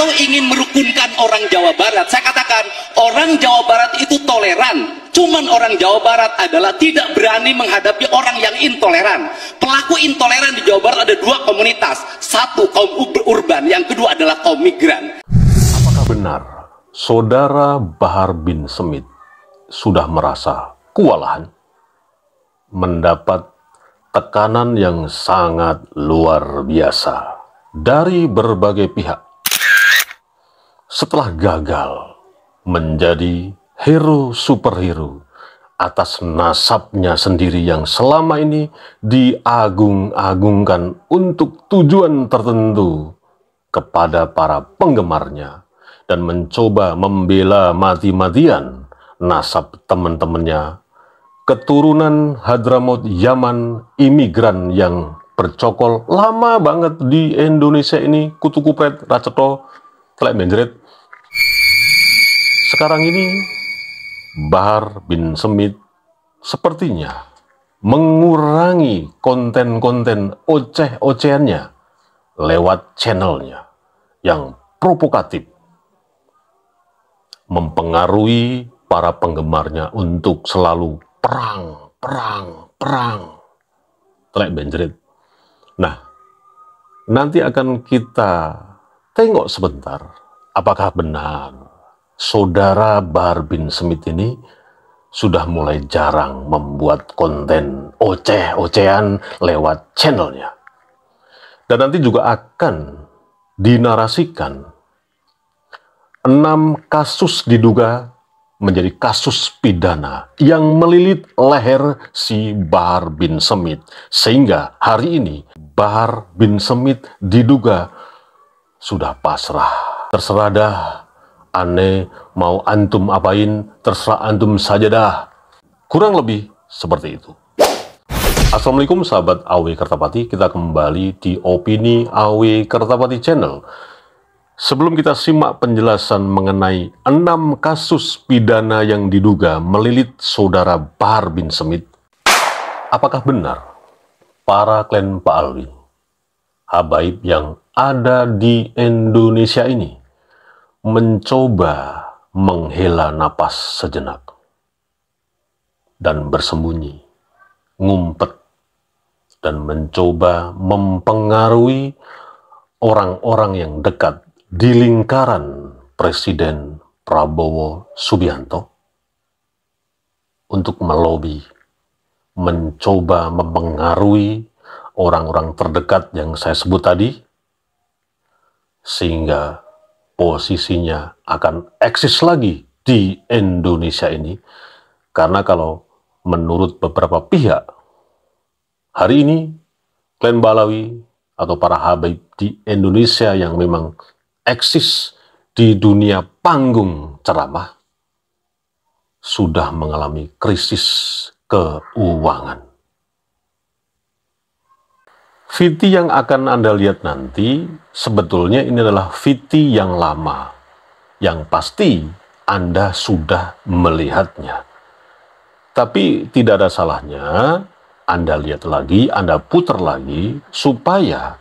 Kalau ingin merukunkan orang Jawa Barat, saya katakan orang Jawa Barat itu toleran. Cuman orang Jawa Barat adalah tidak berani menghadapi orang yang intoleran. Pelaku intoleran di Jawa Barat ada dua komunitas. Satu kaum urban, yang kedua adalah kaum migran. Apakah benar Saudara Bahar bin Smith sudah merasa kewalahan, mendapat tekanan yang sangat luar biasa dari berbagai pihak setelah gagal menjadi hero superhero atas nasabnya sendiri yang selama ini diagung-agungkan untuk tujuan tertentu kepada para penggemarnya dan mencoba membela mati-matian nasab teman-temannya, keturunan Hadramaut Yaman, imigran yang bercokol lama banget di Indonesia ini, kutu kupret, raceto, telek menjerit. Sekarang ini Bahar bin Smith sepertinya mengurangi konten-konten oceh-ocehannya lewat channelnya yang provokatif, mempengaruhi para penggemarnya untuk selalu perang. Telek benjerit. Nah, nanti akan kita tengok sebentar apakah benar Saudara Bahar bin Smith ini sudah mulai jarang membuat konten oceh-ocehan lewat channelnya. Dan nanti juga akan dinarasikan 6 kasus diduga menjadi kasus pidana yang melilit leher si Bahar bin Smith. Sehingga hari ini Bahar bin Smith diduga sudah pasrah. Terserah dah, aneh mau antum apain, terserah antum saja dah. Kurang lebih seperti itu. Assalamualaikum sahabat AW Kertapati, kita kembali di Opini AW Kertapati Channel. Sebelum kita simak penjelasan mengenai 6 kasus pidana yang diduga melilit Saudara Bahar bin Smith, apakah benar para klan Pak Alwi, habaib yang ada di Indonesia ini, mencoba menghela napas sejenak dan bersembunyi, ngumpet, dan mencoba mempengaruhi orang-orang yang dekat di lingkaran Presiden Prabowo Subianto untuk melobi, mencoba mempengaruhi orang-orang terdekat yang saya sebut tadi, sehingga posisinya akan eksis lagi di Indonesia ini. Karena kalau menurut beberapa pihak, hari ini klan Balawi atau para habaib di Indonesia yang memang eksis di dunia panggung ceramah sudah mengalami krisis keuangan. VT yang akan Anda lihat nanti sebetulnya ini adalah VT yang lama, yang pasti Anda sudah melihatnya. Tapi tidak ada salahnya Anda lihat lagi, Anda putar lagi, supaya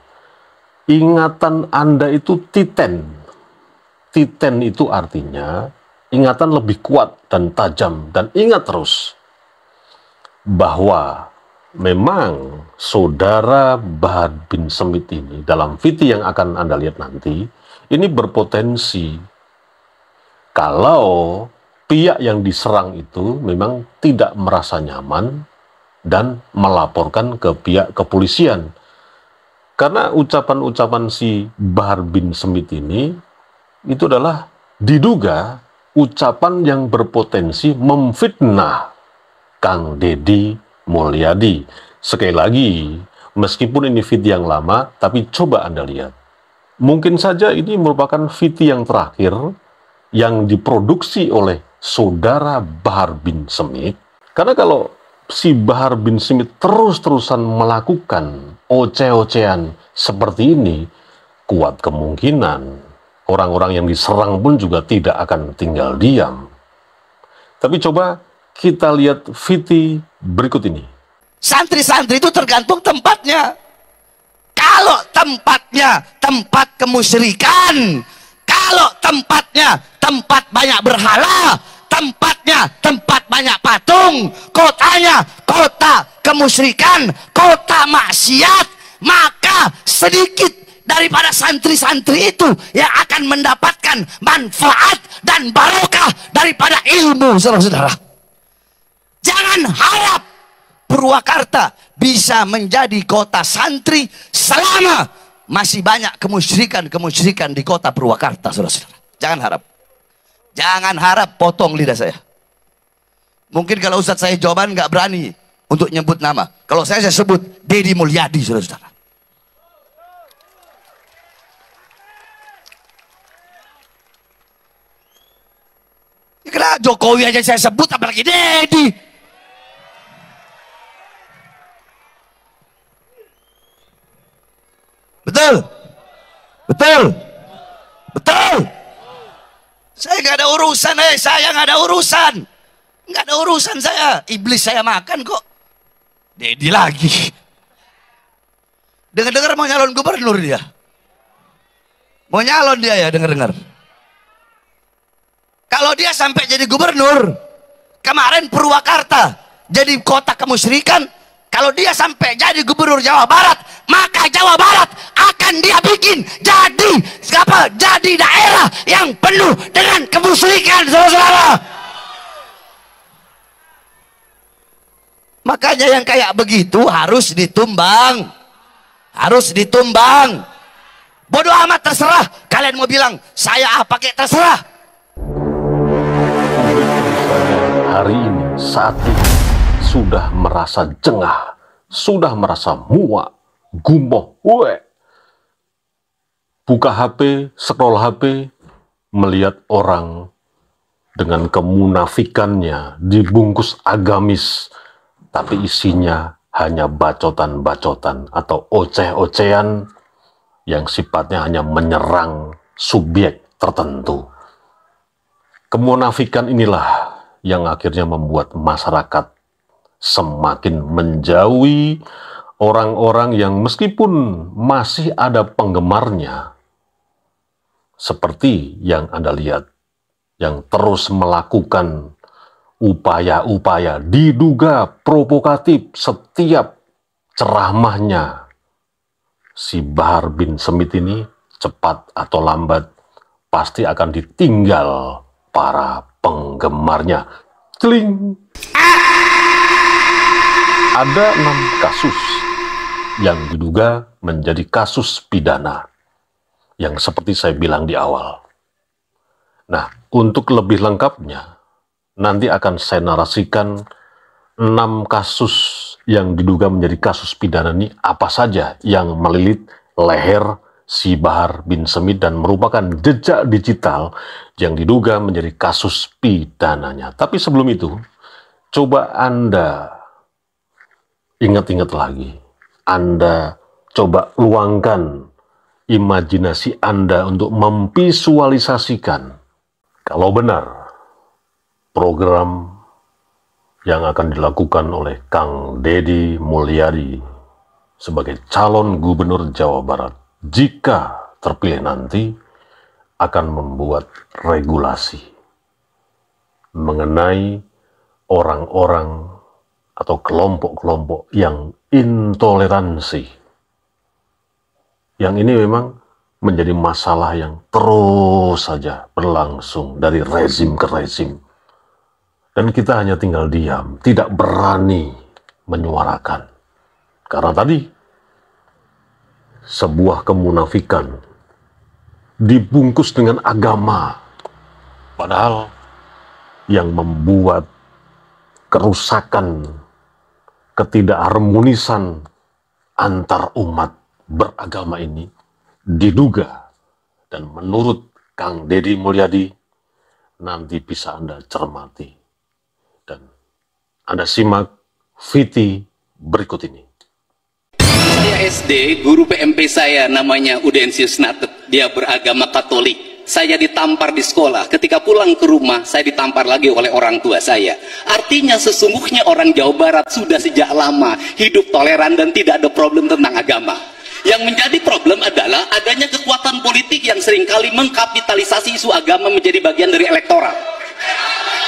ingatan Anda itu titen. Titen itu artinya ingatan lebih kuat dan tajam, dan ingat terus bahwa memang Saudara Bahar bin Smith ini dalam VT yang akan Anda lihat nanti, ini berpotensi kalau pihak yang diserang itu memang tidak merasa nyaman dan melaporkan ke pihak kepolisian. Karena ucapan-ucapan si Bahar bin Smith ini itu adalah diduga ucapan yang berpotensi memfitnah Kang Deddy Mulyadi. Sekali lagi, meskipun ini video yang lama, tapi coba Anda lihat. Mungkin saja ini merupakan video yang terakhir yang diproduksi oleh Saudara Bahar bin Smith. Karena kalau si Bahar bin Smith terus-terusan melakukan oceh-ocehan seperti ini, kuat kemungkinan orang-orang yang diserang pun juga tidak akan tinggal diam. Tapi coba kita lihat VT berikut ini. Santri-santri itu tergantung tempatnya. Kalau tempatnya tempat kemusyrikan, tempatnya tempat banyak berhala, tempatnya tempat banyak patung, kotanya kota kemusyrikan, kota maksiat, maka sedikit daripada santri-santri itu yang akan mendapatkan manfaat dan barokah daripada ilmu, saudara-saudara. Jangan harap Purwakarta bisa menjadi kota santri selama masih banyak kemusyrikan di kota Purwakarta, saudara-saudara. Jangan harap. Jangan harap, potong lidah saya. Mungkin kalau Ustadz saya jawaban nggak berani untuk nyebut nama. Kalau saya sebut Deddy Mulyadi, saudara-saudara. Karena Jokowi aja saya sebut, apalagi Deddy. Betul, betul, betul. Saya nggak ada urusan, saya nggak ada urusan, nggak ada urusan saya. Iblis saya makan kok. Deddy lagi. Dengar-dengar mau nyalon gubernur dia. Mau nyalon dia ya, dengar-dengar. Kalau dia sampai jadi gubernur, kemarin Purwakarta jadi kota kemusyrikan. Kalau dia sampai jadi gubernur Jawa Barat, maka Jawa Barat akan dia bikin jadi apa? Jadi daerah yang penuh dengan kemusyrikan, saudara-saudara. Makanya yang kayak begitu harus ditumbang. Harus ditumbang. Bodoh amat, terserah. Kalian mau bilang saya pakai, terserah. Hari ini, saat ini, sudah merasa jengah, sudah merasa muak, gumoh, buka HP, scroll HP, melihat orang dengan kemunafikannya dibungkus agamis, tapi isinya hanya bacotan-bacotan atau oceh-ocehan yang sifatnya hanya menyerang subjek tertentu. Kemunafikan inilah yang akhirnya membuat masyarakat semakin menjauhi orang-orang yang meskipun masih ada penggemarnya, seperti yang Anda lihat, yang terus melakukan upaya-upaya diduga provokatif setiap ceramahnya. Si Bahar bin Smith ini cepat atau lambat pasti akan ditinggal para penggemarnya. Teling. Ada 6 kasus yang diduga menjadi kasus pidana yang seperti saya bilang di awal. Nah, untuk lebih lengkapnya nanti akan saya narasikan 6 kasus yang diduga menjadi kasus pidana ini apa saja yang melilit leher si Bahar bin Smith dan merupakan jejak digital yang diduga menjadi kasus pidananya. Tapi sebelum itu, coba Anda ingat-ingat lagi. Anda coba luangkan imajinasi Anda untuk memvisualisasikan kalau benar program yang akan dilakukan oleh Kang Deddy Mulyadi sebagai calon gubernur Jawa Barat jika terpilih nanti akan membuat regulasi mengenai orang-orang atau kelompok-kelompok yang intoleransi. Yang ini memang menjadi masalah yang terus saja berlangsung dari rezim ke rezim. Dan kita hanya tinggal diam, tidak berani menyuarakan. Karena tadi sebuah kemunafikan dibungkus dengan agama, padahal yang membuat kerusakan, ketidakharmonisan antar umat beragama ini diduga, dan menurut Kang Deddy Mulyadi nanti bisa Anda cermati dan Anda simak VT berikut ini. Saya SD, guru PMP saya namanya Udensius Natet, dia beragama Katolik. Saya ditampar di sekolah, ketika pulang ke rumah saya ditampar lagi oleh orang tua saya. Artinya sesungguhnya orang Jawa Barat sudah sejak lama hidup toleran dan tidak ada problem tentang agama. Yang menjadi problem adalah adanya kekuatan politik yang seringkali mengkapitalisasi isu agama menjadi bagian dari elektoral.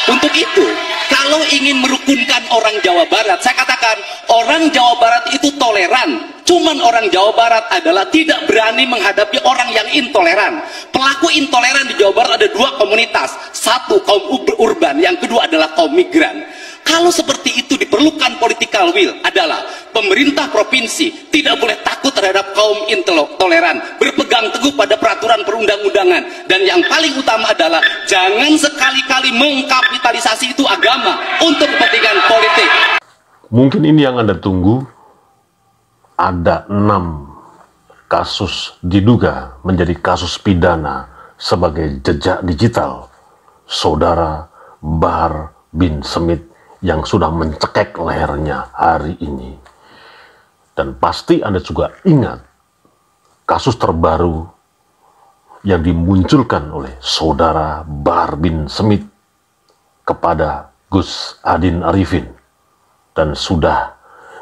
Untuk itu, kalau ingin merukunkan orang Jawa Barat, saya katakan orang Jawa Barat itu toleran. Cuman orang Jawa Barat adalah tidak berani menghadapi orang yang intoleran. Pelaku intoleran di Jawa Barat ada dua komunitas. Satu kaum urban, yang kedua adalah kaum migran. Kalau seperti itu diperlukan political will adalah pemerintah provinsi tidak boleh takut terhadap kaum intoleran, berpegang teguh pada peraturan perundang-undangan, dan yang paling utama adalah jangan sekali-kali mengkapitalisasi itu agama untuk kepentingan politik. Mungkin ini yang Anda tunggu. Ada 6 kasus diduga menjadi kasus pidana sebagai jejak digital Saudara Bahar bin Smith yang sudah mencekek lehernya hari ini. Dan pasti Anda juga ingat kasus terbaru yang dimunculkan oleh Saudara Bahar bin Smith kepada Gus Adin Arifin, dan sudah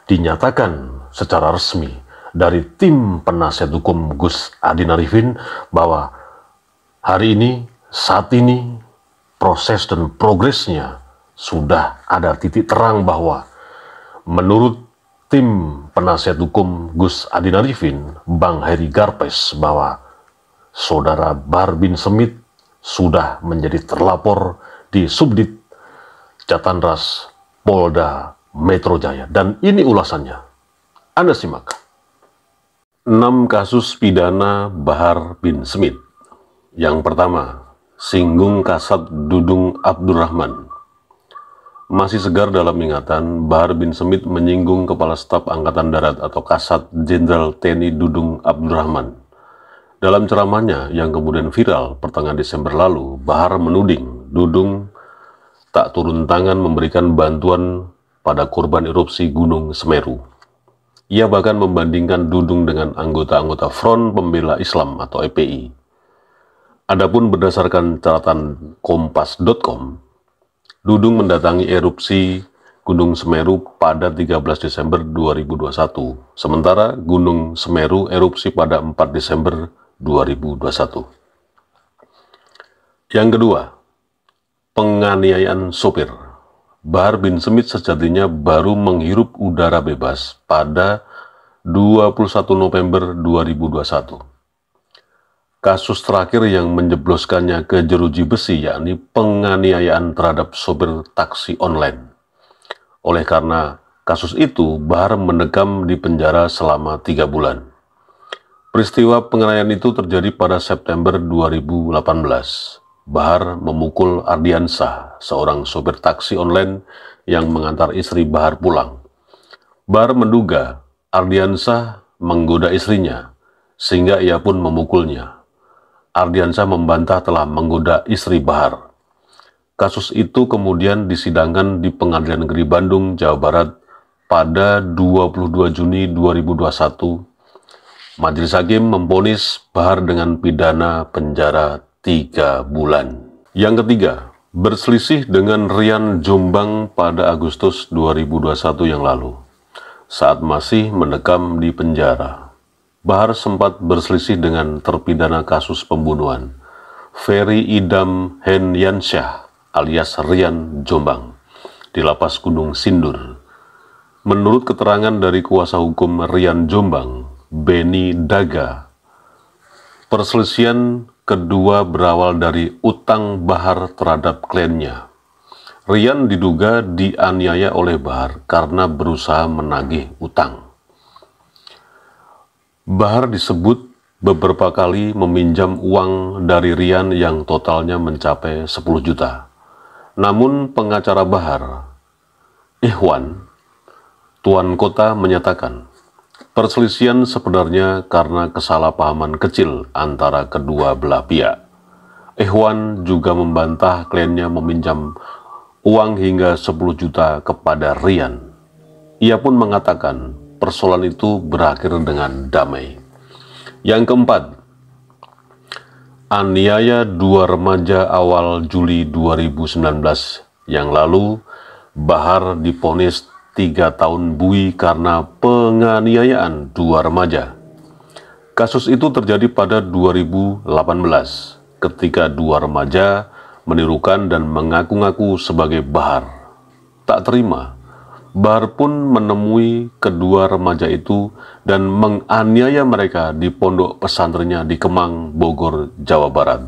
dinyatakan secara resmi dari tim penasihat hukum Gus Adin Arifin bahwa hari ini, saat ini, proses dan progresnya sudah ada titik terang bahwa menurut tim penasihat hukum Gus Adin Arifin, Bang Heri Garpes, bahwa Saudara Bahar bin Smith sudah menjadi terlapor di Subdit Jatanras Polda Metro Jaya. Dan ini ulasannya. Anda simak. 6 kasus pidana Bahar bin Smith. Yang pertama, singgung Kasat Dudung Abdurrahman. Masih segar dalam ingatan, Bahar bin Smith menyinggung Kepala Staf Angkatan Darat atau Kasat Jenderal TNI Dudung Abdurrahman. Dalam ceramahnya yang kemudian viral pertengahan Desember lalu, Bahar menuding Dudung tak turun tangan memberikan bantuan pada korban erupsi Gunung Semeru. Ia bahkan membandingkan Dudung dengan anggota-anggota Front Pembela Islam atau FPI. Adapun berdasarkan catatan kompas.com, Dudung mendatangi erupsi Gunung Semeru pada 13 Desember 2021, sementara Gunung Semeru erupsi pada 4 Desember 2021. Yang kedua, penganiayaan sopir. Bahar bin Smith sejatinya baru menghirup udara bebas pada 21 November 2021. Kasus terakhir yang menjebloskannya ke jeruji besi yakni penganiayaan terhadap sopir taksi online. Oleh karena kasus itu, Bahar mendekam di penjara selama 3 bulan. Peristiwa penganiayaan itu terjadi pada September 2018. Bahar memukul Ardiansah, seorang sopir taksi online yang mengantar istri Bahar pulang. Bahar menduga Ardiansah menggoda istrinya, sehingga ia pun memukulnya. Ardiansah membantah telah menggoda istri Bahar. Kasus itu kemudian disidangkan di Pengadilan Negeri Bandung, Jawa Barat pada 22 Juni 2021. Majelis Hakim memvonis Bahar dengan pidana penjara 3 bulan. Yang ketiga, berselisih dengan Rian Jombang pada Agustus 2021 yang lalu. Saat masih mendekam di penjara, Bahar sempat berselisih dengan terpidana kasus pembunuhan, Ferry Idam Henyansyah alias Rian Jombang, di Lapas Gunung Sindur. Menurut keterangan dari kuasa hukum Rian Jombang, Beni Daga, perselisihan kedua berawal dari utang Bahar terhadap kliennya. Rian diduga dianiaya oleh Bahar karena berusaha menagih utang. Bahar disebut beberapa kali meminjam uang dari Rian yang totalnya mencapai 10 juta. Namun pengacara Bahar, Ikhwan, Tuan Kota menyatakan, perselisihan sebenarnya karena kesalahpahaman kecil antara kedua belah pihak. Ikhwan juga membantah kliennya meminjam uang hingga 10 juta kepada Rian. Ia pun mengatakan persoalan itu berakhir dengan damai. Yang keempat, aniaya 2 remaja awal Juli 2019 yang lalu. Bahar divonis 3 tahun bui karena penganiayaan 2 remaja. Kasus itu terjadi pada 2018 ketika dua remaja menirukan dan mengaku-ngaku sebagai Bahar. Tak terima, Bahar pun menemui kedua remaja itu dan menganiaya mereka di pondok pesantrennya di Kemang, Bogor, Jawa Barat.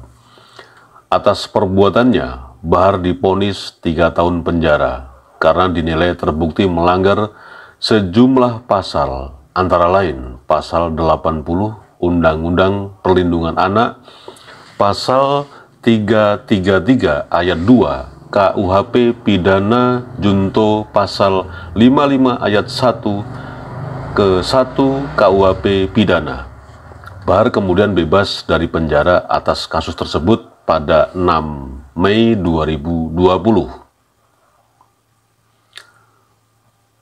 Atas perbuatannya, Bahar divonis 3 tahun penjara karena dinilai terbukti melanggar sejumlah pasal, antara lain pasal 80 Undang-Undang Perlindungan Anak, pasal 333 ayat 2 KUHP pidana junto, pasal 55 ayat 1 ke 1 KUHP pidana. Bahar kemudian bebas dari penjara atas kasus tersebut pada 6 Mei 2020.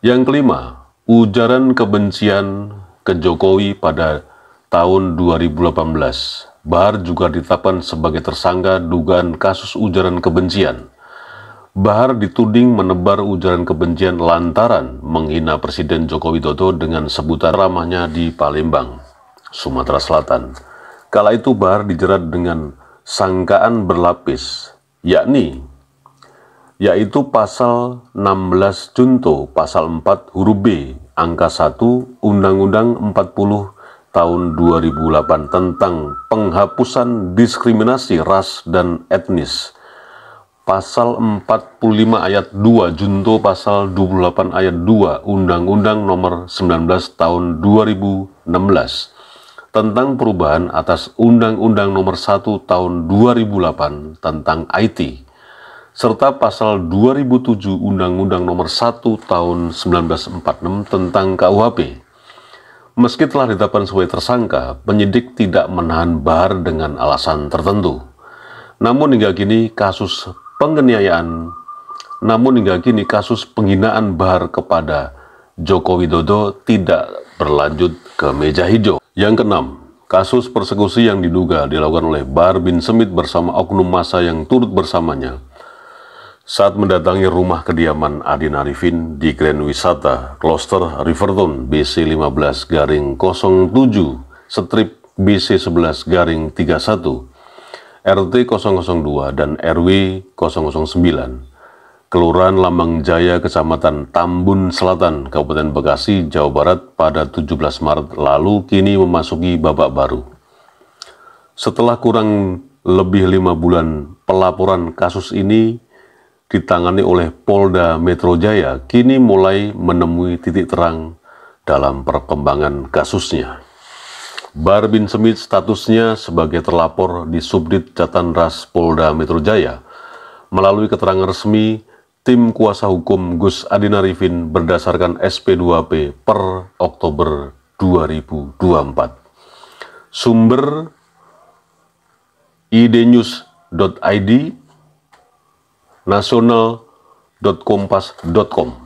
Yang kelima, ujaran kebencian ke Jokowi pada tahun 2018. Bahar juga ditetapkan sebagai tersangka dugaan kasus ujaran kebencian. Bahar dituding menebar ujaran kebencian lantaran menghina Presiden Joko Widodo dengan sebutan ramahnya di Palembang, Sumatera Selatan. Kala itu Bahar dijerat dengan sangkaan berlapis, yaitu pasal 16 junto, pasal 4 huruf B, angka 1, Undang-Undang 40 tahun 2008 tentang penghapusan diskriminasi ras dan etnis, pasal 45 ayat 2 junto, pasal 28 ayat 2 Undang-Undang nomor 19 tahun 2016 tentang perubahan atas Undang-Undang nomor 1 tahun 2008 tentang IT, serta pasal 2007 Undang-Undang nomor 1 tahun 1946 tentang KUHP. Meski telah ditetapkan sebagai tersangka, penyidik tidak menahan Bahar dengan alasan tertentu. Namun hingga kini kasus penghinaan Bahar kepada Joko Widodo tidak berlanjut ke meja hijau. Yang keenam, kasus persekusi yang diduga dilakukan oleh Bahar bin Smith bersama oknum massa yang turut bersamanya saat mendatangi rumah kediaman Adin Arifin di Grand Wisata Kloster Riverton BC15-07 BC11-31 RT 002 dan RW 009 Kelurahan Lambang Jaya, Kecamatan Tambun Selatan, Kabupaten Bekasi, Jawa Barat pada 17 Maret lalu kini memasuki babak baru. Setelah kurang lebih 5 bulan pelaporan kasus ini ditangani oleh Polda Metro Jaya, kini mulai menemui titik terang dalam perkembangan kasusnya. Bahar bin Smith statusnya sebagai terlapor di Subdit Jatanras Polda Metro Jaya. Melalui keterangan resmi, tim kuasa hukum Gus Adin Arifin berdasarkan SP2P per Oktober 2024. Sumber idnews.id, nasional.kompas.com.